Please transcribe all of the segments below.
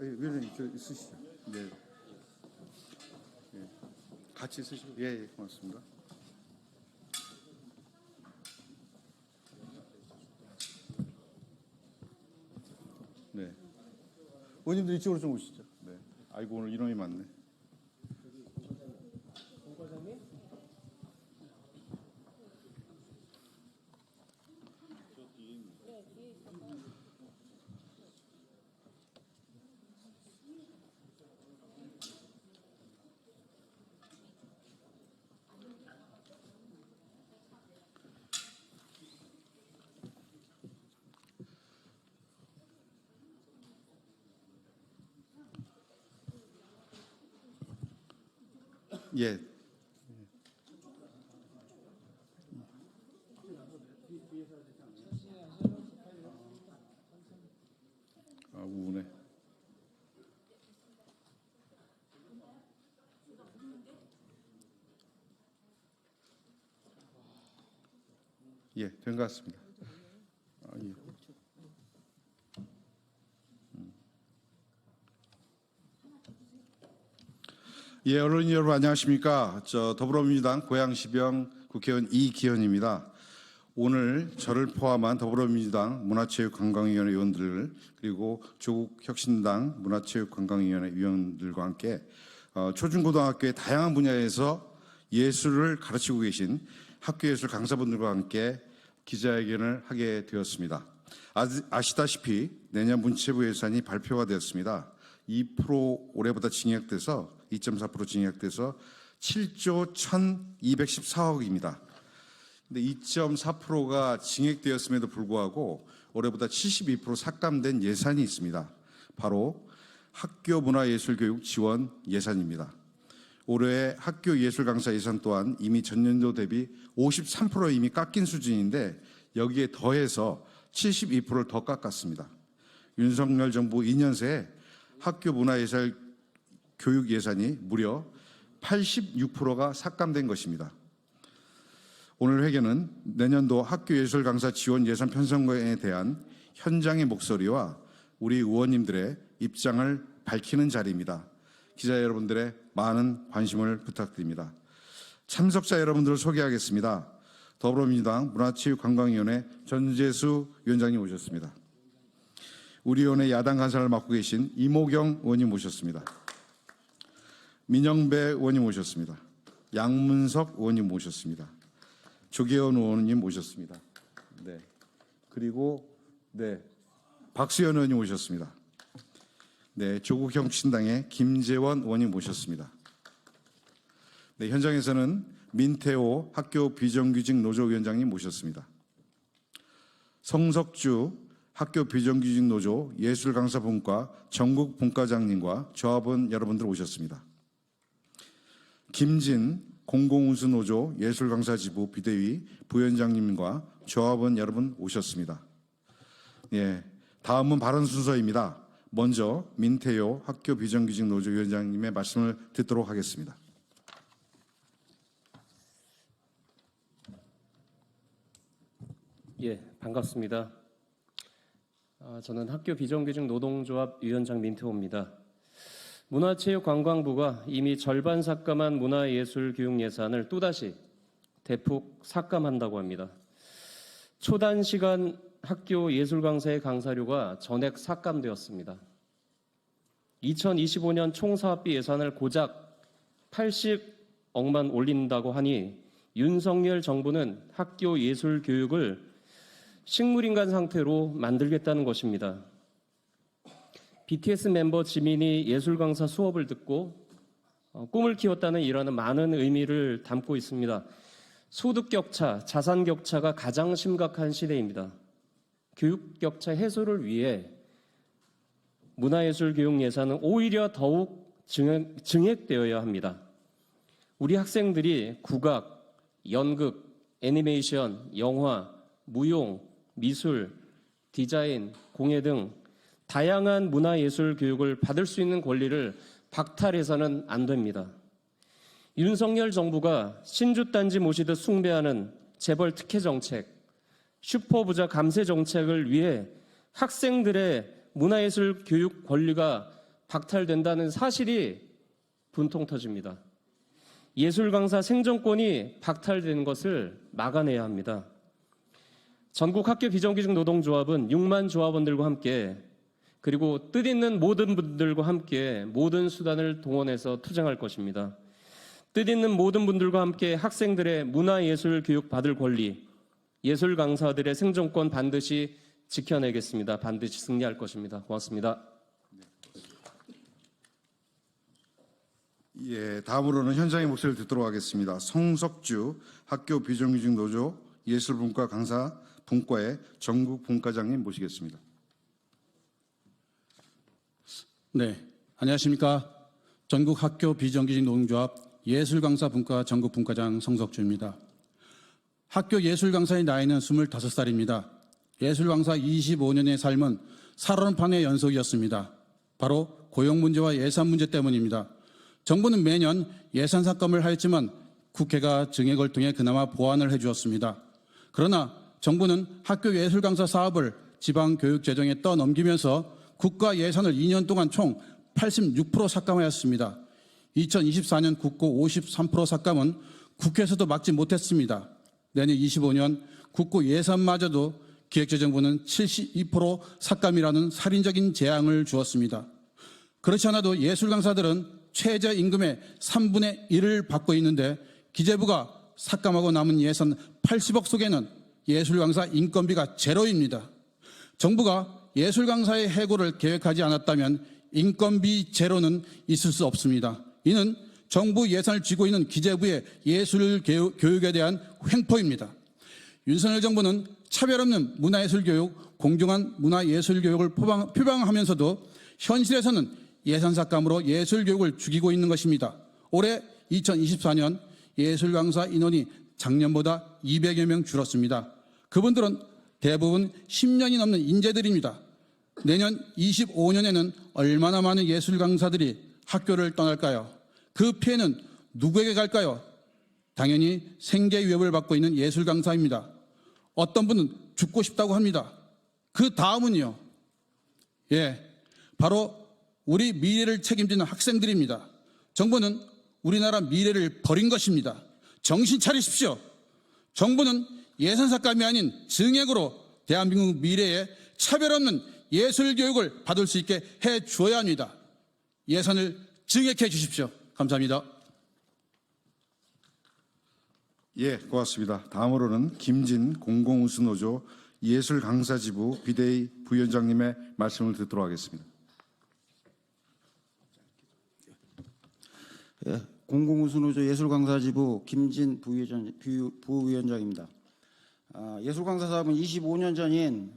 위원장님 저 쓰시죠. 네. 예. 같이 쓰시고. 예, 고맙습니다. 네. 의원님들 이쪽으로 좀 오시죠. 네. 아이고 오늘 인원이 많네. 예. 아, 우네. 예, 된 것 같습니다. 아, 예. 예, 언론인 여러분 안녕하십니까? 저 더불어민주당 고양시병 국회의원 이기현입니다. 오늘 저를 포함한 더불어민주당 문화체육관광위원회 위원들 그리고 조국혁신당 문화체육관광위원회 위원들과 함께 초중고등학교의 다양한 분야에서 예술을 가르치고 계신 학교예술 강사분들과 함께 기자회견을 하게 되었습니다. 아시다시피 내년 문체부 예산이 발표가 되었습니다. 2% 올해보다 증액돼서 2.4% 증액돼서 7조 1,214억입니다. 근데 2.4%가 증액되었음에도 불구하고 올해보다 72% 삭감된 예산이 있습니다. 바로 학교 문화예술교육 지원 예산입니다. 올해 학교 예술 강사 예산 또한 이미 전년도 대비 53% 이미 깎인 수준인데 여기에 더해서 72%를 더 깎았습니다. 윤석열 정부 2년 새에 학교 문화예술 교육 예산이 무려 86%가 삭감된 것입니다. 오늘 회견은 내년도 학교 예술 강사 지원 예산 편성에 대한 현장의 목소리와 우리 의원님들의 입장을 밝히는 자리입니다. 기자 여러분들의 많은 관심을 부탁드립니다. 참석자 여러분들을 소개하겠습니다. 더불어민주당 문화체육관광위원회 전재수 위원장님 오셨습니다. 우리 위원회 야당 간사를 맡고 계신 이모경 의원님 모셨습니다. 민영배 의원님 모셨습니다. 양문석 의원님 모셨습니다. 조계현 의원님 모셨습니다. 네. 그리고 네. 박수현 의원님 오셨습니다. 네, 조국혁신당의 김재원 의원님 모셨습니다. 네, 현장에서는 민태호 학교 비정규직 노조위원장님 모셨습니다. 성석주 학교 비정규직 노조 예술강사분과 전국 분과장님과 조합원 여러분들 오셨습니다. 김진 공공운수노조 예술강사지부 비대위 부위원장님과 조합원 여러분 오셨습니다. 예, 다음은 발언 순서입니다. 먼저 민태호 학교 비정규직 노조 위원장님의 말씀을 듣도록 하겠습니다. 예, 반갑습니다. 저는 학교 비정규직 노동조합 위원장 민태호입니다. 문화체육관광부가 이미 절반 삭감한 문화예술교육 예산을 또다시 대폭 삭감한다고 합니다. 초단시간 학교 예술강사의 강사료가 전액 삭감되었습니다. 2025년 총사업비 예산을 고작 80억만 올린다고 하니 윤석열 정부는 학교 예술교육을 식물인간 상태로 만들겠다는 것입니다. BTS 멤버 지민이 예술 강사 수업을 듣고 꿈을 키웠다는 일화는 많은 의미를 담고 있습니다. 소득 격차, 자산 격차가 가장 심각한 시대입니다. 교육 격차 해소를 위해 문화예술 교육 예산은 오히려 더욱 증액되어야 합니다. 우리 학생들이 국악, 연극, 애니메이션, 영화, 무용, 미술, 디자인, 공예 등 다양한 문화예술 교육을 받을 수 있는 권리를 박탈해서는 안 됩니다. 윤석열 정부가 신주단지 모시듯 숭배하는 재벌 특혜 정책, 슈퍼부자 감세 정책을 위해 학생들의 문화예술 교육 권리가 박탈된다는 사실이 분통 터집니다. 예술 강사 생존권이 박탈된 것을 막아내야 합니다. 전국 학교 비정규직 노동조합은 6만 조합원들과 함께 그리고 뜻있는 모든 분들과 함께 모든 수단을 동원해서 투쟁할 것입니다. 뜻있는 모든 분들과 함께 학생들의 문화예술 교육 받을 권리, 예술 강사들의 생존권 반드시 지켜내겠습니다. 반드시 승리할 것입니다. 고맙습니다. 예, 다음으로는 현장의 목소리를 듣도록 하겠습니다. 성석주 학교 비정규직 노조 예술분과 강사 분과의 전국 분과장님 모시겠습니다. 네, 안녕하십니까. 전국 학교 비정규직 노동조합 예술강사 분과 전국 분과장 성석주입니다. 학교 예술강사의 나이는 25살입니다. 예술강사 25년의 삶은 살얼음판의 연속이었습니다. 바로 고용 문제와 예산 문제 때문입니다. 정부는 매년 예산 삭감을 하였지만 국회가 증액을 통해 그나마 보완을 해주었습니다. 그러나 정부는 학교 예술강사 사업을 지방교육재정에 떠넘기면서 국가 예산을 2년 동안 총 86% 삭감하였습니다. 2024년 국고 53% 삭감은 국회에서도 막지 못했습니다. 내년 25년 국고 예산마저도 기획재정부는 72% 삭감이라는 살인적인 재앙을 주었습니다. 그렇지 않아도 예술 강사들은 최저임금의 3분의 1을 받고 있는데 기재부가 삭감하고 남은 예산 80억 속에는 예술 강사 인건비가 제로입니다. 정부가 예술 강사의 해고를 계획하지 않았다면 인건비 제로는 있을 수 없습니다. 이는 정부 예산을 쥐고 있는 기재부의 예술 교육에 대한 횡포입니다. 윤석열 정부는 차별 없는 문화예술 교육, 공정한 문화예술 교육을 표방하면서도 현실에서는 예산 삭감으로 예술 교육을 죽이고 있는 것입니다. 올해 2024년 예술 강사 인원이 작년보다 200여 명 줄었습니다. 그분들은 대부분 10년이 넘는 인재들입니다. 내년 25년에는 얼마나 많은 예술 강사들이 학교를 떠날까요? 그 피해는 누구에게 갈까요? 당연히 생계 위협을 받고 있는 예술 강사입니다. 어떤 분은 죽고 싶다고 합니다. 그 다음은요. 바로 우리 미래를 책임지는 학생들입니다. 정부는 우리나라 미래를 버린 것입니다. 정신 차리십시오. 정부는 예산 삭감이 아닌 증액으로 대한민국 미래에 차별 없는 예술 교육을 받을 수 있게 해 주어야 합니다. 예산을 증액해 주십시오. 감사합니다. 예, 고맙습니다. 다음으로는 김진 공공우수노조 예술강사지부 비대위 부위원장님의 말씀을 듣도록 하겠습니다. 예, 공공우수노조 예술강사지부 김진 부위원장입니다. 예술강사 사업은 25년 전인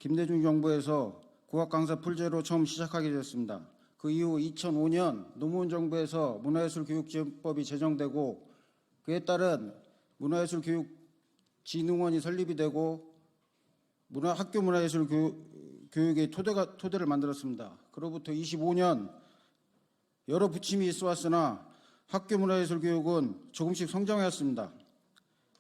김대중 정부에서 국악강사 풀제로 처음 시작하게 되었습니다. 그 이후 2005년 노무현 정부에서 문화예술교육지원법이 제정되고 그에 따른 문화예술교육진흥원이 설립이 되고 학교 문화예술 교육의 토대를 만들었습니다. 그로부터 25년 여러 부침이 있어왔으나 학교 문화예술 교육은 조금씩 성장하였습니다.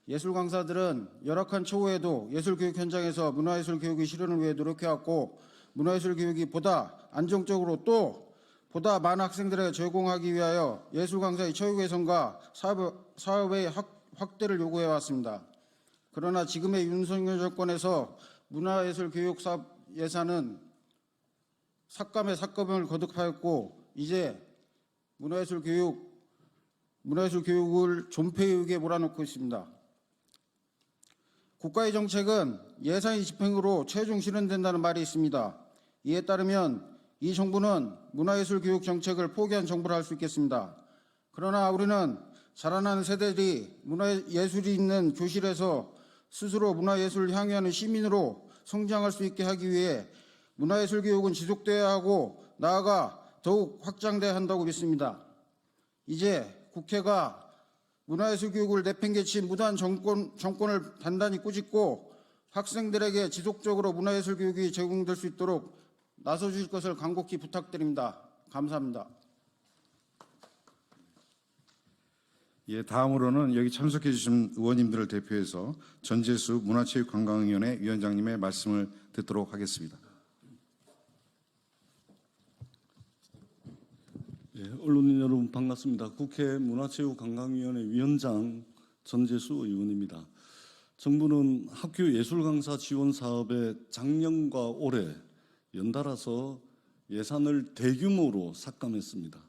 예술 강사들은 열악한 처우에도 예술교육 현장에서 문화예술 교육의 실현을 위해 노력해왔고 문화예술 교육이 보다 안정적으로 또 보다 많은 학생들에게 제공하기 위하여 예술 강사의 처우 개선과 사업의 확대를 요구해왔습니다. 그러나 지금의 윤석열 정권에서 문화예술 교육 사업 예산은 삭감에 삭감을 거듭하였고 이제 문화예술 교육을 존폐유기에 몰아넣고 있습니다. 국가의 정책은 예산의 집행으로 최종 실현된다는 말이 있습니다. 이에 따르면 이 정부는 문화예술 교육 정책을 포기한 정부를 할 수 있겠습니다. 그러나 우리는 자라나는 세대들이 문화예술이 있는 교실에서 스스로 문화예술을 향유하는 시민으로 성장할 수 있게 하기 위해 문화예술 교육은 지속돼야 하고 나아가 더욱 확장돼야 한다고 믿습니다. 이제 국회가 문화예술 교육을 내팽개친 무단 정권을 단단히 꾸짖고 학생들에게 지속적으로 문화예술 교육이 제공될 수 있도록 나서주실 것을 간곡히 부탁드립니다. 감사합니다. 예, 다음으로는 여기 참석해 주신 의원님들을 대표해서 전재수 문화체육관광위원회 위원장님의 말씀을 듣도록 하겠습니다. 언론인 여러분 반갑습니다. 국회 문화체육관광위원회 위원장 전재수 의원입니다. 정부는 학교 예술 강사 지원 사업에 작년과 올해 연달아서 예산을 대규모로 삭감했습니다.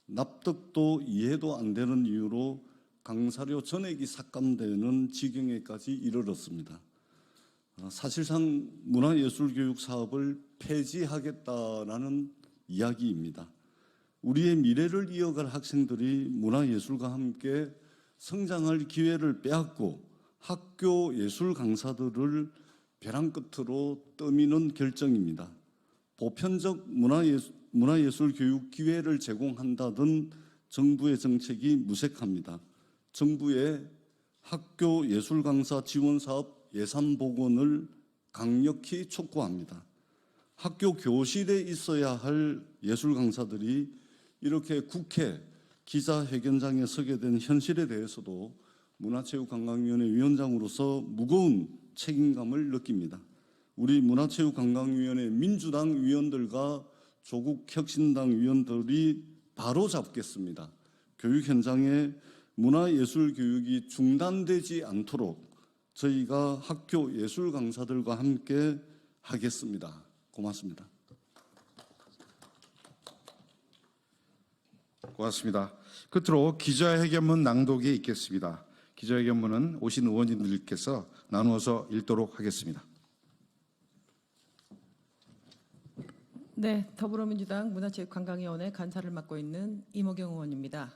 납득도 이해도 안 되는 이유로 강사료 전액이 삭감되는 지경에까지 이르렀습니다. 사실상 문화예술교육 사업을 폐지하겠다라는 이야기입니다. 우리의 미래를 이어갈 학생들이 문화예술과 함께 성장할 기회를 빼앗고 학교 예술 강사들을 벼랑 끝으로 떠미는 결정입니다. 보편적 문화예술 교육 기회를 제공한다던 정부의 정책이 무색합니다. 정부의 학교 예술 강사 지원 사업 예산 복원을 강력히 촉구합니다. 학교 교실에 있어야 할 예술 강사들이 이렇게 국회 기자회견장에 서게 된 현실에 대해서도 문화체육관광위원회 위원장으로서 무거운 책임감을 느낍니다. 우리 문화체육관광위원회 민주당 위원들과 조국혁신당 위원들이 바로 잡겠습니다. 교육 현장에 문화예술 교육이 중단되지 않도록 저희가 학교 예술 강사들과 함께 하겠습니다. 고맙습니다. 고맙습니다. 끝으로 기자회견문 낭독이 있겠습니다. 기자회견문은 오신 의원님들께서 나누어서 읽도록 하겠습니다. 네, 더불어민주당 문화체육관광위원회 간사를 맡고 있는 이모경 의원입니다.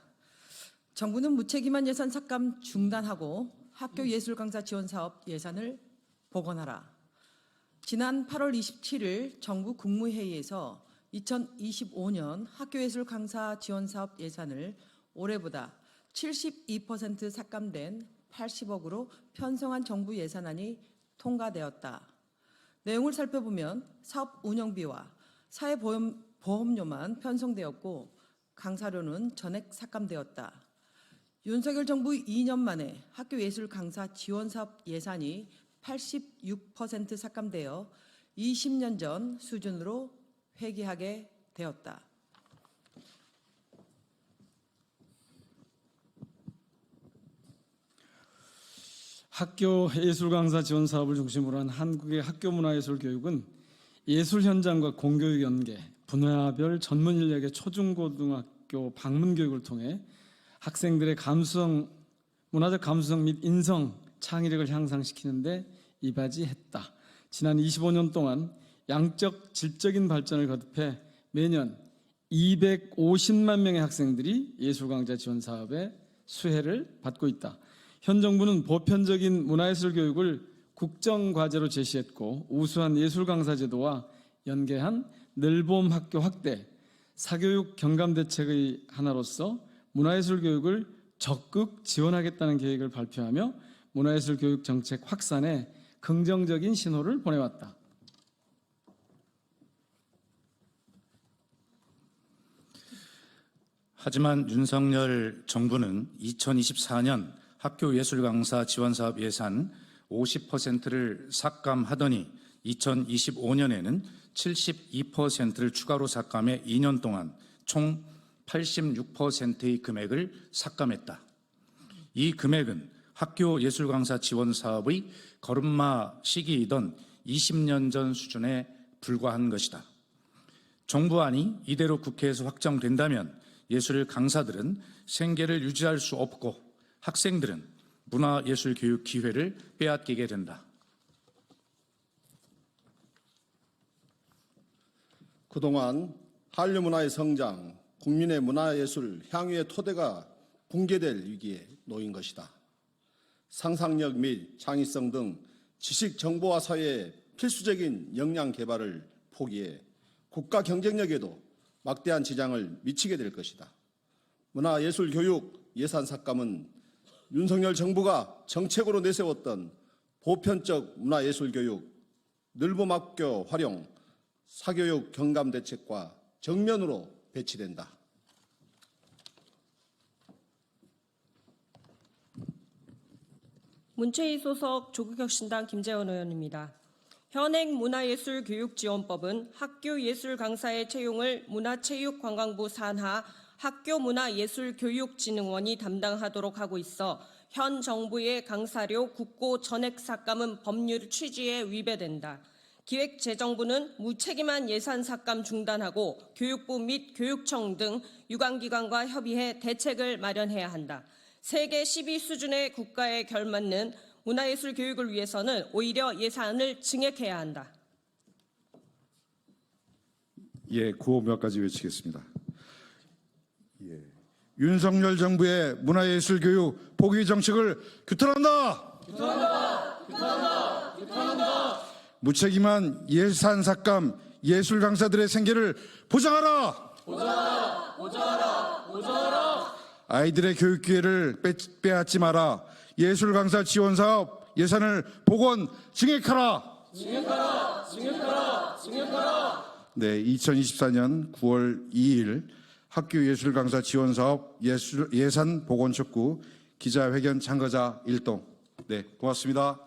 정부는 무책임한 예산 삭감 중단하고 학교 예술 강사 지원 사업 예산을 복원하라. 지난 8월 27일 정부 국무회의에서 2025년 학교 예술 강사 지원 사업 예산을 올해보다 72% 삭감된 80억으로 편성한 정부 예산안이 통과되었다. 내용을 살펴보면 사업 운영비와 사회보험료만 편성되었고 강사료는 전액 삭감되었다. 윤석열 정부 2년 만에 학교 예술 강사 지원 사업 예산이 86% 삭감되어 20년 전 수준으로 회귀하게 되었다. 학교 예술 강사 지원 사업을 중심으로 한 한국의 학교 문화예술 교육은 예술 현장과 공교육 연계, 분야별 전문 인력의 초중고등학교 방문 교육을 통해 학생들의 문화적 감수성 및 인성, 창의력을 향상시키는 데 이바지했다. 지난 25년 동안 양적, 질적인 발전을 거듭해 매년 250만 명의 학생들이 예술강좌 지원 사업의 수혜를 받고 있다. 현 정부는 보편적인 문화예술 교육을 국정과제로 제시했고 우수한 예술 강사 제도와 연계한 늘봄 학교 확대, 사교육 경감 대책의 하나로서 문화예술 교육을 적극 지원하겠다는 계획을 발표하며 문화예술 교육 정책 확산에 긍정적인 신호를 보내왔다. 하지만 윤석열 정부는 2024년 학교 예술 강사 지원 사업 예산 50%를 삭감하더니 2025년에는 72%를 추가로 삭감해 2년 동안 총 86%의 금액을 삭감했다. 이 금액은 학교 예술 강사 지원 사업의 걸음마 시기이던 20년 전 수준에 불과한 것이다. 정부안이 이대로 국회에서 확정된다면 예술 강사들은 생계를 유지할 수 없고 학생들은 문화예술 교육 기회를 빼앗기게 된다. 그동안 한류 문화의 성장, 국민의 문화예술 향유의 토대가 붕괴될 위기에 놓인 것이다. 상상력 및 창의성 등 지식 정보화 사회의 필수적인 역량 개발을 포기해 국가 경쟁력에도 막대한 지장을 미치게 될 것이다. 문화예술 교육 예산 삭감은 윤석열 정부가 정책으로 내세웠던 보편적 문화예술 교육, 늘봄학교 활용, 사교육 경감 대책과 정면으로 배치된다. 문체위 소속 조국혁신당 김재원 의원입니다. 현행 문화예술교육지원법은 학교 예술 강사의 채용을 문화체육관광부 산하 학교문화예술교육진흥원이 담당하도록 하고 있어 현 정부의 강사료 국고 전액 삭감은 법률 취지에 위배된다. 기획재정부는 무책임한 예산 삭감 중단하고 교육부 및 교육청 등 유관기관과 협의해 대책을 마련해야 한다. 세계 10위 수준의 국가에 걸맞는 문화예술 교육을 위해서는 오히려 예산을 증액해야 한다. 예, 구호 몇 가지 외치겠습니다. 예. 윤석열 정부의 문화예술 교육 포기 정책을 규탄한다. 무책임한 예산 삭감, 예술 강사들의 생계를 보장하라. 아이들의 교육 기회를 빼앗지 마라. 예술 강사 지원 사업 예산을 복원 증액하라. 네, 2024년 9월 2일 학교 예술 강사 지원 사업 예산 복원 촉구 기자회견 참가자 1동. 네, 고맙습니다.